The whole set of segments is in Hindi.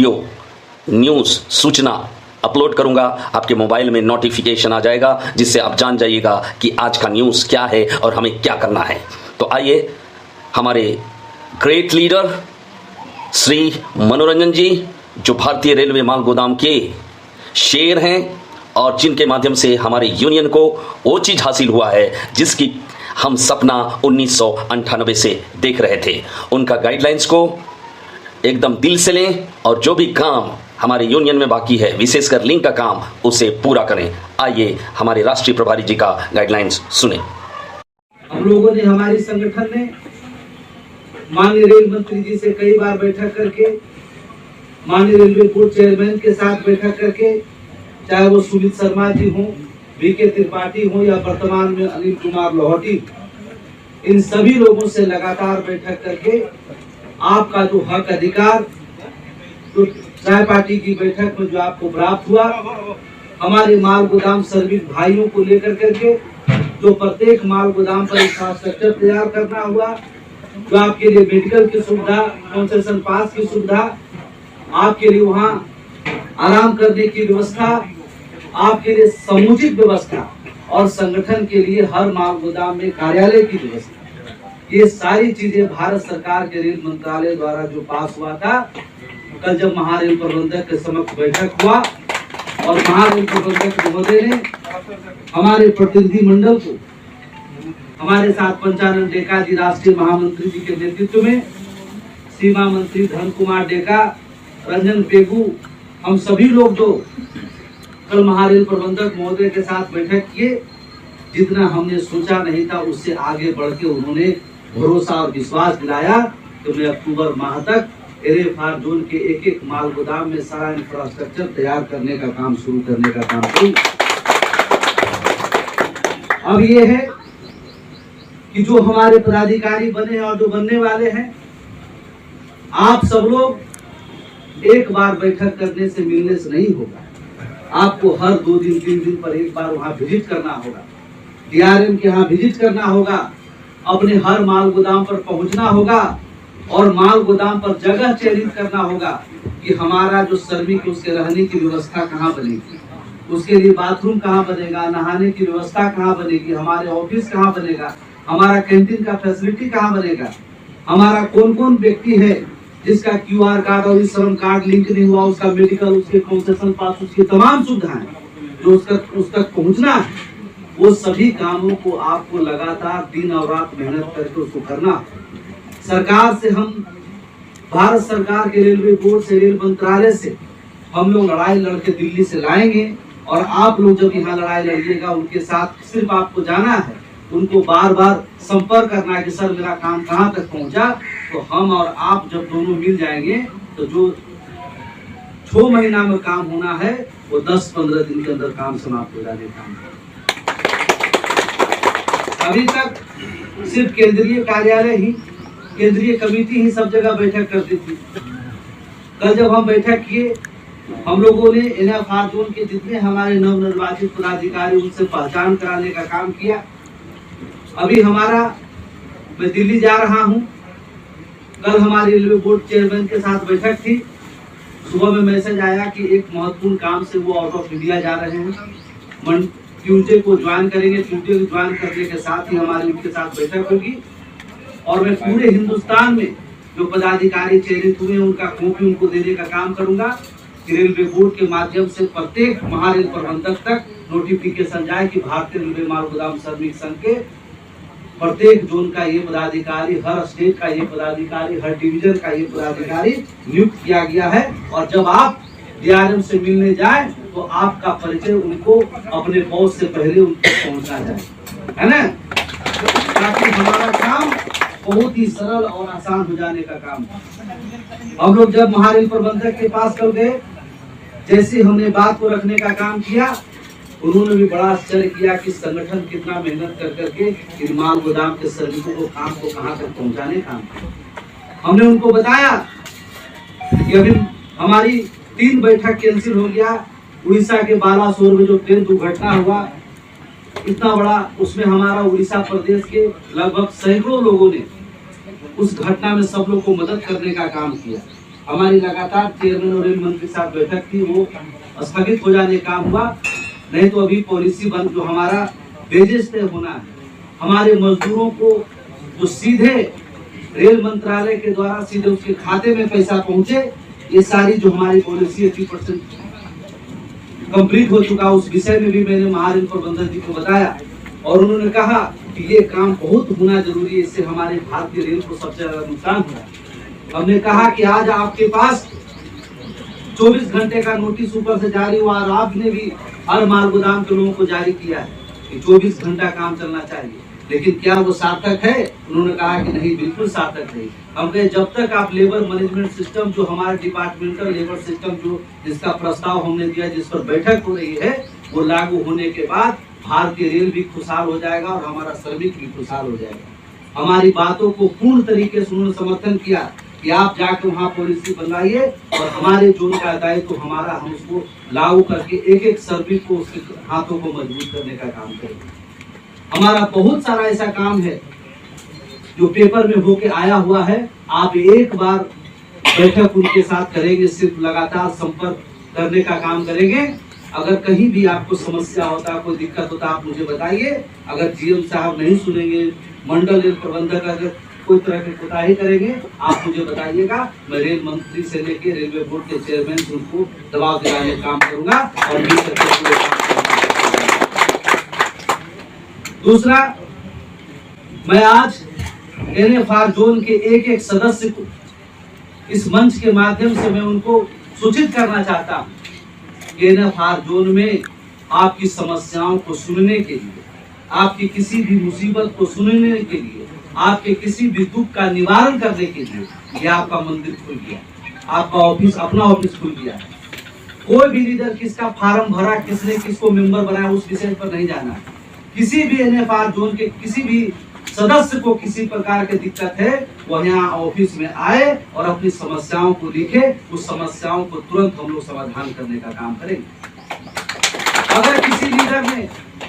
वीडियो न्यूज़ सूचना अपलोड करूंगा, आपके मोबाइल में नोटिफिकेशन आ जाएगा, जिससे आप जान जाइएगा कि आज का न्यूज़ क्या है और हमें क्या करना है। तो आइए हमारे ग्रेट लीडर श्री मनोरंजन जी, जो भारतीय रेलवे माल गोदाम के शेर हैं और जिनके माध्यम से हमारे यूनियन को वो चीज़ हासिल हुआ है जिसकी हम सपना 1998 से देख रहे थे। उनका गाइडलाइंस को एकदम दिल से लें और जो भी काम हमारे यूनियन में बाकी है, विशेषकर लिंक का काम, उसे पूरा करें। आइए हमारे राष्ट्रीय प्रभारी जी का गाइडलाइंस सुने। हम लोगों ने, हमारी संगठन ने माननीय रेल मंत्री जी से कई बार बैठक करके, माननीय रेलवे बोर्ड चेयरमैन के साथ बैठक करके, चाहे वो सुमित शर्मा जी हों, वीके त्रिपाठी हों या वर्तमान में अनिल कुमार लोहटी, इन सभी लोगों से लगातार बैठक करके आपका जो हक अधिकार, तो चाय पार्टी की बैठक में जो आपको प्राप्त हुआ, हमारे माल गोदाम श्रमिक भाइयों को लेकर करके जो प्रत्येक माल गोदाम पर इंफ्रास्ट्रक्चर तैयार करना हुआ, जो आपके लिए मेडिकल की सुविधा, कंसेशन पास की सुविधा, आपके लिए वहाँ आराम करने की व्यवस्था, आपके लिए समुचित व्यवस्था और संगठन के लिए हर माल गोदाम में कार्यालय की व्यवस्था, ये सारी चीजें भारत सरकार के रेल मंत्रालय द्वारा जो पास हुआ था। कल जब महारेल प्रबंधक के समक्ष बैठक हुआ और महारेल प्रबंधक महोदय ने हमारे प्रतिनिधि मंडल को, हमारे साथ पंचानन डेका जी राष्ट्रीय महामंत्री जी के नेतृत्व में, सीमा मंत्री धर्म कुमार डेका, रंजन पेगू, हम सभी लोग जो कल महारेल प्रबंधक महोदय के साथ बैठक किए, जितना हमने सोचा नहीं था उससे आगे बढ़ के उन्होंने भरोसा और विश्वास दिलाया कि मैं अक्टूबर माह तक एरेफार जोन के एक एक माल गोदाम में सारा इंफ्रास्ट्रक्चर तैयार करने का काम शुरू करने का काम करूं। अब ये है कि जो हमारे पदाधिकारी बने हैं और जो बनने वाले हैं, आप सब लोग एक बार बैठक करने से, मिलने से नहीं होगा। आपको हर 2 दिन 3 दिन पर एक बार वहां विजिट करना होगा, डीआरएम के यहाँ विजिट करना होगा, अपने हर माल गोदाम पर पहुंचना होगा और माल गोदाम पर जगह चयनित करना होगा कि हमारा जो श्रमिक है उसके रहने की व्यवस्था कहाँ बनेगी, उसके लिए बाथरूम कहाँ बनेगा, नहाने की व्यवस्था कहाँ बनेगी, हमारे ऑफिस कहाँ बनेगा, हमारा कैंटीन का फैसिलिटी कहाँ बनेगा, हमारा कौन कौन व्यक्ति है जिसका QR कार्ड और श्रम कार्ड लिंक नहीं हुआ, उसका मेडिकल, उसके कंसेशन पास, उसकी तमाम सुविधाएं जो उस तक पहुंचना है, वो सभी कामों को आपको लगातार दिन और रात मेहनत करके उसको करना। सरकार से, हम भारत सरकार के रेलवे बोर्ड से, रेल मंत्रालय से हम लोग लड़ाई लड़के दिल्ली से लाएंगे और आप लोग जब यहाँ लड़ाई लड़िएगा, उनके साथ सिर्फ आपको जाना है, उनको बार बार संपर्क करना है कि सर मेरा काम कहाँ तक पहुँचा। तो हम और आप जब दोनों मिल जाएंगे तो जो 6 महीना में काम होना है वो 10-15 दिन के अंदर काम समाप्त हो जाने का। अभी तक सिर्फ केंद्रीय कार्यालय ही, केंद्रीय कमेटी ही सब जगह बैठक करती थी। कल जब हम बैठक किए, हम लोगों ने एनएफआर जोन के जितने हमारे नवनिर्वाचित पदाधिकारी, उनसे पहचान कराने का काम किया। अभी हमारा, मैं दिल्ली जा रहा हूं, कल हमारे रेलवे बोर्ड चेयरमैन के साथ बैठक थी। सुबह में मैसेज आया कि एक महत्वपूर्ण काम से वो आउट ऑफ इंडिया जा रहे हैं, ट्यूजडे को ज्वाइन करेंगे। ट्यूजडे को ज्वाइन करने के साथ ही हमारी उनके साथ बैठक होगी और मैं पूरे हिंदुस्तान में जो पदाधिकारी चयनित हुए उनका कॉपी उनको देने का काम करूंगा कि रेलवे बोर्ड के माध्यम से प्रत्येक महारेल प्रबंधक तक नोटिफिकेशन जाए कि भारतीय रेलवे माल गोदाम श्रमिक संघ के प्रत्येक जोन का ये पदाधिकारी, हर स्टेट का ये पदाधिकारी, हर डिवीजन का ये पदाधिकारी नियुक्त किया गया है। और जब आप डीआरएम से मिलने जाए तो आपका परिचय उनको अपने पहुंच से पहले उनको पहुंचा जाए, है ना, ताकि हमारा काम बहुत ही सरल और आसान हो जाने का काम। हम लोग जब महारेल प्रबंधक के पास कल गए, जैसे हमने बात को रखने का काम किया, उन्होंने भी बड़ा आश्चर्य किया कि संगठन कितना मेहनत कर करके इन माल गोदाम के श्रमिकों को काम को कहां तक पहुंचाने का। हमने उनको बताया कि अभी हमारी 3 बैठक कैंसिल हो गया। उड़ीसा के बालासोर में जो ट्रेन दुर्घटना हुआ, इतना बड़ा, उसमें हमारा उड़ीसा प्रदेश के लगभग सैकड़ों लोगों ने उस घटना में सब लोग को मदद करने का काम किया। हमारी लगातार चेयरमैन और रेल मंत्री के साथ बैठक थी, वो स्थगित हो जाने काम हुआ। नहीं तो अभी पॉलिसी बन जो हमारा वेजेस तय होना है, हमारे मजदूरों को जो सीधे रेल मंत्रालय के द्वारा सीधे उसके खाते में पैसा पहुंचे, ये सारी जो हमारी पॉलिसी 80% कंप्लीट हो चुका। उस विषय में भी मैंने महारेल प्रबंधक जी को बताया और उन्होंने कहा कि ये काम बहुत होना जरूरी है, इससे हमारे भारतीय रेल को सबसे ज्यादा नुकसान हो रहा है। हमने कहा कि आज आपके पास 24 घंटे का नोटिस ऊपर से जारी हुआ और आपने भी हर माल गोदाम के लोगों को जारी किया है कि 24 घंटा काम चलना चाहिए, लेकिन क्या वो सार्थक है? उन्होंने कहा कि नहीं, बिल्कुल सार्थक नहीं। हम कहे जब तक आप लेबर मैनेजमेंट सिस्टम जो हमारे डिपार्टमेंटल लेबर सिस्टम जो जिसका प्रस्ताव हमने दिया, जिस पर बैठक हो रही है, वो लागू होने के बाद भारतीय रेल भी खुशहाल हो जाएगा और हमारा श्रमिक भी खुशहाल हो जाएगा। हमारी बातों को पूर्ण तरीके से उन्होंने समर्थन किया कि आप जाकर वहाँ पॉलिसी बनवाइए और हमारे जोन का दायित्व हमारा, हम उसको लागू करके एक एक श्रमिक को उसके हाथों को मजबूत करने का काम करेंगे। हमारा बहुत सारा ऐसा काम है जो पेपर में होके आया हुआ है। आप एक बार बैठक उनके साथ करेंगे, सिर्फ लगातार संपर्क करने का काम करेंगे। अगर कहीं भी आपको समस्या होता, कोई दिक्कत होता, आप मुझे बताइए। अगर जीएम साहब नहीं सुनेंगे, मंडल रेल प्रबंधक अगर कोई तरह की कोताही करेंगे, आप मुझे बताइएगा। मैं रेल मंत्री से लेके रेलवे बोर्ड के चेयरमैन से उनको दबाव दिलाने का काम करूंगा और मिल करके पूरे काम करूंगा। दूसरा, मैं आज एनएफआर जोन के एक एक सदस्य को इस मंच के माध्यम से मैं उनको सूचित करना चाहता हूँ कि एनएफआर जोन में आपकी समस्याओं को सुनने के लिए, आपकी किसी भी मुसीबत को सुनने के लिए, आपके किसी भी दुख का निवारण करने के लिए ये आपका मंदिर खुल गया, आपका ऑफिस, अपना ऑफिस खुल गया है। कोई भी लीडर किसका फार्म भरा, किसने किसको मेंबर बनाया, उस विषय पर नहीं जाना है। किसी भी एनएफआर जोन के किसी भी सदस्य को किसी प्रकार की दिक्कत है, वो यहाँ ऑफिस में आए और अपनी समस्याओं को लिखे। उस समस्याओं को तुरंत हम लोग समाधान करने का काम करेंगे। अगर किसी लीडर ने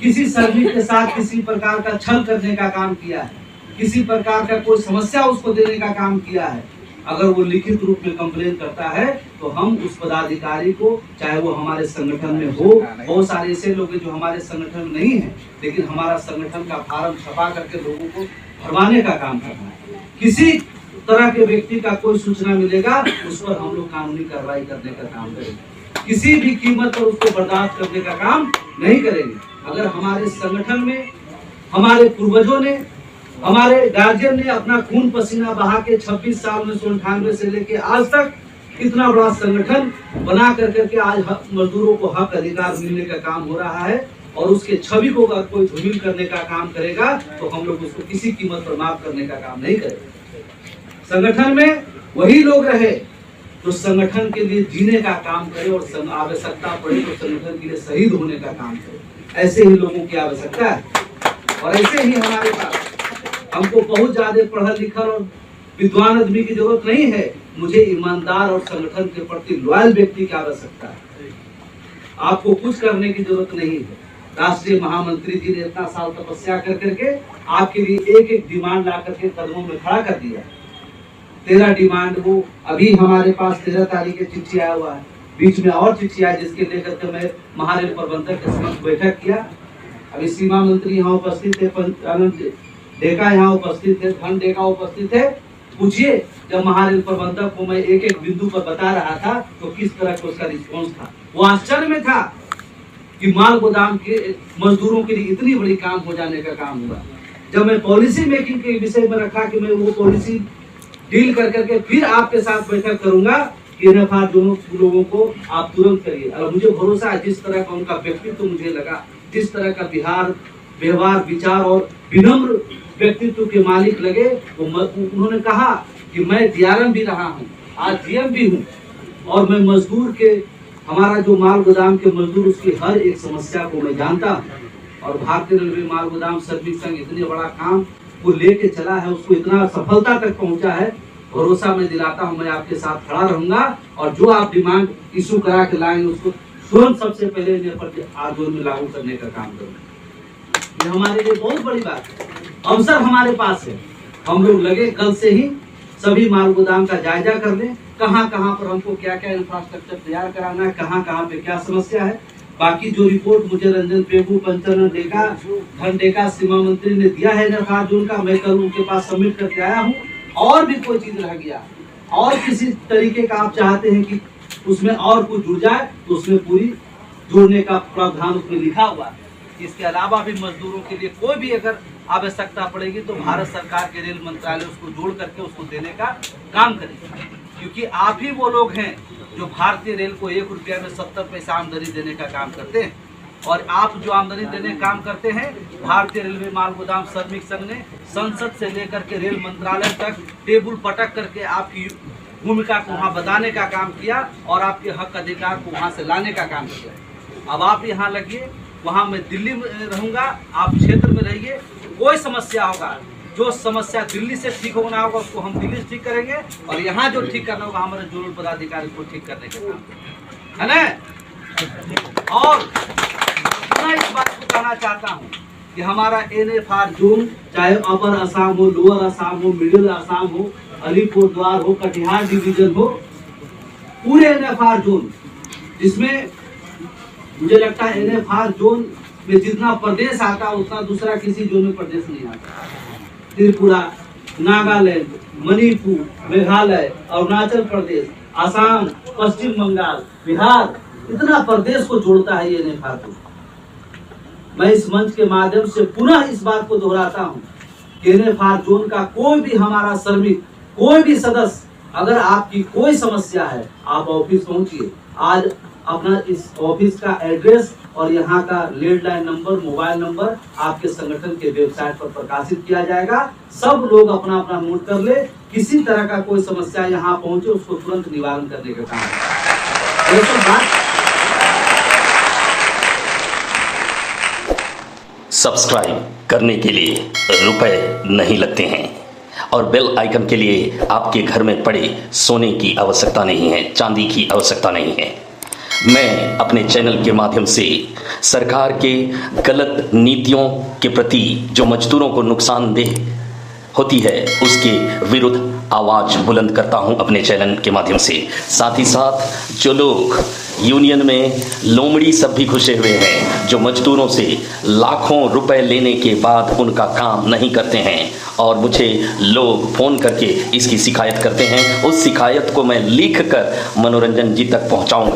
किसी श्रमिक के साथ किसी प्रकार का छल करने का काम किया है, किसी प्रकार का कोई समस्या उसको देने का काम किया है, अगर वो लिखित रूप में कंप्लेन करता है, तो हम उस पदाधिकारी को, चाहे वो हमारे संगठन में हो, बहुत सारे ऐसे लोग जो हमारे संगठन में नहीं है, लेकिन हमारा संगठन का फार्म छपा करके लोगों को भरवाने का काम करना है। किसी तरह के व्यक्ति का कोई सूचना मिलेगा, उस पर हम लोग कानूनी कार्रवाई करने का काम करेंगे। किसी भी कीमत पर उसको बर्दाश्त करने का काम नहीं करेंगे। अगर हमारे संगठन में हमारे पूर्वजों ने, हमारे गार्जियन ने अपना खून पसीना बहा के 26 साल 1998 से लेके आज तक इतना बड़ा संगठन बना करके आज मजदूरों को हक अधिकार मिलने का काम हो रहा है, और उसके छवि को अगर कोई धूमिल करने का काम करेगा तो हम लोग उसको किसी कीमत पर माफ करने का काम नहीं करेंगे। संगठन में वही लोग रहे जो संगठन के लिए जीने का काम करे और आवश्यकता पड़े तो संगठन के लिए शहीद होने का काम करे। ऐसे ही लोगों की आवश्यकता है और ऐसे ही हमारे पास, हमको बहुत ज्यादा पढ़ा लिखा और विद्वान आदमी की जरूरत नहीं है, मुझे ईमानदार और संगठन के प्रति लॉयल व्यक्ति की आवश्यकता है। आपको कुछ करने की जरूरत नहीं है। राष्ट्रीय महामंत्री जी ने इतना साल तपस्या कर करके आपके लिए एक एक डिमांड ला करके कदमों में खड़ा कर दिया। 13 डिमांड, वो अभी हमारे पास 13 तारीख की चिट्ठी आया हुआ है, बीच में और चिट्ठी आई जिसके लेकर के मैं महारेल प्रबंधक के साथ बैठक किया। अभी सीमा मंत्री यहाँ उपस्थित थे, डेका यहाँ उपस्थित थे, धन डेका उपस्थित थे। पूछिए, जब महारेल प्रबंधक को मैं एक एक बिंदु पर बता रहा था तो किस तरह का उसका रिस्पॉन्स था। वो आश्चर्य में था कि माल गोदाम के मजदूरों के लिए इतनी बड़ी काम हो जाने का काम हुआ। जब मैं पॉलिसी मेकिंग के विषय में रखा कि मैं वो पॉलिसी डील कर करके फिर आपके साथ बैठक करूंगा कि एनएफआर दोनों लोगों को आप तुरंत करिए। और मुझे भरोसा है, जिस तरह का उनका व्यक्तित्व मुझे लगा, जिस तरह का व्यवहार, विचार और विनम्र व्यक्तित्व के मालिक लगे, तो उन्होंने कहा कि मैं डीआरएम भी रहा हूँ, आज जीएम भी हूँ, और मैं मजदूर के, हमारा जो माल गोदाम के मजदूर, उसकी हर एक समस्या को मैं जानता हूँ। और भारतीय रेलवे माल गोदाम श्रमिक संघ इतने बड़ा काम वो लेके चला है, उसको इतना सफलता तक पहुंचा है। भरोसा मैं दिलाता हूं, मैं आपके साथ खड़ा रहूंगा और जो आप डिमांड इशू करा के लाएंगे उसको तुरंत सबसे पहले आंदोलन में लागू करने का काम करूंगा। ये हमारे लिए बहुत बड़ी बात है, अवसर हमारे पास है। हम लोग लगे कल से ही सभी माल गोदाम का जायजा कर लें, कहाँ कहाँ पर हमको क्या क्या इंफ्रास्ट्रक्चर तैयार कराना है, कहाँ कहाँ पे क्या समस्या है। बाकी जो रिपोर्ट मुझे रंजन पेगू, पंचानन डेका, धन डेका, सीमा मंत्री ने दिया है NFR जोन का, मैं कल उनके पास सबमिट करके आया हूँ। और भी कोई चीज रह गया और किसी तरीके का आप चाहते हैं कि उसमें और कुछ जुड़ जाए तो उसमें पूरी जोड़ने का प्रावधान उसमें लिखा हुआ है। इसके अलावा भी मजदूरों के लिए कोई भी अगर आवश्यकता पड़ेगी तो भारत सरकार के रेल मंत्रालय उसको जोड़ करके उसको देने का काम करेगा, क्योंकि आप ही वो लोग हैं जो भारतीय रेल को 1 रुपया में 70 पैसा आमदनी देने का काम करते हैं। और आप जो आमदनी देने का काम करते हैं, भारतीय रेलवे माल गोदाम श्रमिक संघ ने संसद से लेकर के रेल मंत्रालय तक टेबल पटक करके आपकी भूमिका को वहाँ बताने का काम किया और आपके हक अधिकार को वहाँ से लाने का काम किया। अब आप यहाँ लगिए, वहाँ मैं दिल्ली में रहूँगा, आप क्षेत्र में रहिए। कोई समस्या होगा, जो समस्या दिल्ली से ठीक होना होगा उसको हम दिल्ली से ठीक करेंगे, और यहाँ जो ठीक करना होगा हमारे जोनल पदाधिकारी को ठीक करने का काम है ना। और मैं इस बात को कहना चाहता हूँ कि हमारा NFR जोन, चाहे अपर असम हो, लोअर असम हो, मिडिल असम हो, अलीपुरद्वार हो, कटिहार डिवीजन हो, पूरे NFR जोन, जिसमें मुझे लगता है NFR जोन में जितना प्रदेश आता है उतना दूसरा किसी जोन में प्रदेश नहीं आता। त्रिपुरा, नागालैंड, मणिपुर, मेघालय, अरुणाचल प्रदेश, असम, पश्चिम बंगाल, बिहार, इतना प्रदेश को जोड़ता है ये NFR जोन। मैं इस मंच के माध्यम से पुनः इस बात को दोहराता हूँ कि NFR जोन का कोई भी हमारा श्रमिक, कोई भी सदस्य, अगर आपकी कोई समस्या है आप ऑफिस पहुंचिए। आज अपना इस ऑफिस का एड्रेस और यहाँ का लैंडलाइन नंबर, मोबाइल नंबर आपके संगठन के वेबसाइट पर प्रकाशित किया जाएगा। सब लोग अपना अपना नोट कर ले, किसी तरह का कोई समस्या यहाँ पहुंचे उसको तुरंत निवारण करने का काम है। ये सब बात सब्सक्राइब करने के लिए रुपए नहीं लगते हैं और बेल आइकन के लिए आपके घर में पड़े सोने की आवश्यकता नहीं है, चांदी की आवश्यकता नहीं है। मैं अपने चैनल के माध्यम से सरकार के गलत नीतियों के प्रति जो मजदूरों को नुकसानदेह होती है उसके विरुद्ध आवाज़ बुलंद करता हूं अपने चैनल के माध्यम से। साथ ही साथ जो लोग यूनियन में लोमड़ी सब भी घुसे हुए हैं, जो मजदूरों से लाखों रुपए लेने के बाद उनका काम नहीं करते हैं और मुझे लोग फ़ोन करके इसकी शिकायत करते हैं, उस शिकायत को मैं लिख कर मनोरंजन जी तक पहुंचाऊंगा।